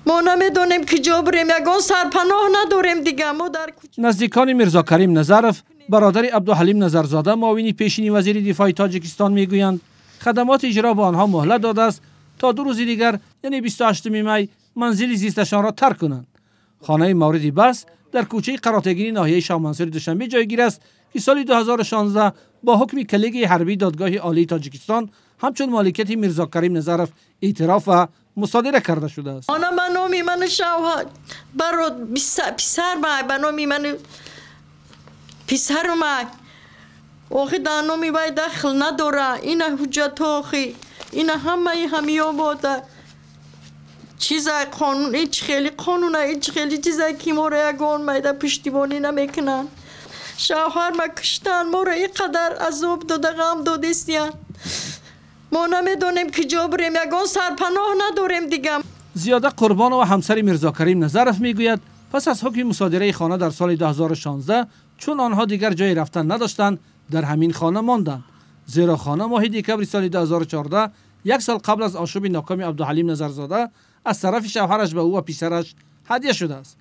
ما نمیدونیم که جا بریم، یگان سرپناه نداریم دیگه. ما در کوچه. نزدیکان میرزا کریم نظرف برادر عبدالحلیم نظرزاده معاون پیشین وزیر دفاع تاجیکستان میگویند خدمات اجرا به آنها مهلت داده است تا 2 روز دیگر یعنی 28 می منزل زیستشان را ترک کنند. خانه مورد بحث در کوچه قراتگینی ناحیه شاه منصور دوشنبه جایگیر است که سال 2016 با حکم کلیگ حربی دادگاه عالی تاجیکستان همچون مالکیت میرزا کریم نظرف اعتراف و مصادره کرده شده است. آنها به نام من شوهر براد پسر به نام من پسر ما آخی در نامی باید دخل نداره. این حجت آخی این همه همیا باده چیزای قانون هیچ خیلی قانونه هیچ خیلی چیزای که ما را یگان میده پشتیبانی نمیکنن. شوهر ما کشتن، ما را اینقدر عذاب داده غم دادیستین. ما نمیدونیم که جا بریم، یگان سرپناه نداریم دیگه. زیاده قربان و همسر میرزا کریم نظرف میگوید پس از حکم مصادره خانه در سال 2016 چون آنها دیگر جای رفتن نداشتند در همین خانه ماندند، زیرا خانه ماه دکبر سال 2014 1 سال قبل از آشوب ناکام عبدالحلیم نظرزاده از طرف شوهرش به او و پسرش هدیه شده است.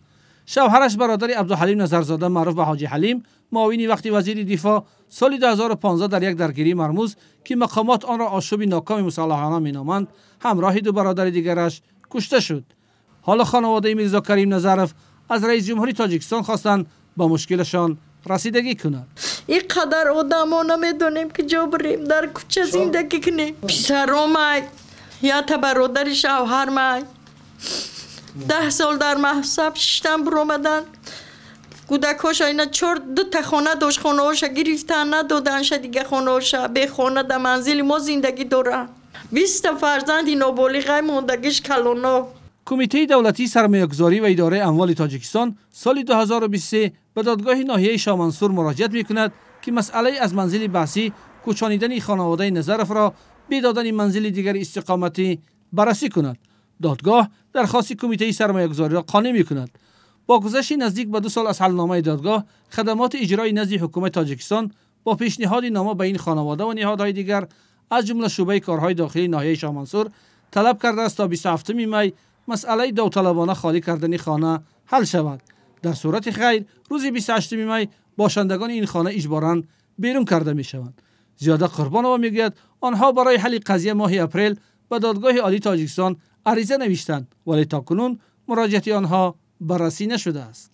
شوهرش برادر عبدالحلیم نظرزاده معروف به حاجی حلیم معاون وقتی وزیر دفاع سال 2015 در یک درگیری مرموز که مقامات آن را آشوب ناکام مسلحانه مینامند همراه 2 برادر دیگرش کشته شد. حالا خانواده میرزا کریم نظرف از رئیس جمهوری تاجیکستان خواستند با مشکلشان رسیدگی کند. اینقدر آدما نمیدونیم که جا بریم، در کوچه زندگی کنیم. پسرام یا تا برادر شوهر ما 10 سال در محسب ششتن برآمدن. کودکاش اینا 2 تا خانه داشت، خانه هاش گرفتن ندادنش دیگه، خانه هاش به خانه در منزل ما زندگی دارن. 20 فرزند نابالغ موندگیش کلونا. کمیته دولتی سرمایه‌گذاری و اداره اموال تاجیکستان سال 2023 به دادگاه ناحیه شاه منصور مراجعت می‌کند که مسئله از منزل بحثی کوچانیدن خانواده نظرف را به دادن منزل دیگر استقامتی بررسی کند. دادگاه درخواست کمیته سرمایه‌گذاری را قانع می‌کند. با گذشت نزدیک به 2 سال از حلنامه دادگاه، خدمات اجرایی نزد حکومت تاجیکستان با پیشنهاد نامه به این خانواده و نهادهای دیگر از جمله شعبه کارهای داخلی ناحیه شاه منصور طلب کرده است تا 27 می مسئله داوطلبانه خالی کردن خانه حل شود. در صورت خیر روز 28 می باشندگان این خانه اجباراً بیرون کرده می شوند. زیاده قربانова میگوید آنها برای حل قضیه ماه اپریل به دادگاه عالی تاجیکستان عریضه نوشتند ولی تاکنون مراجعت آنها بررسی نشده است.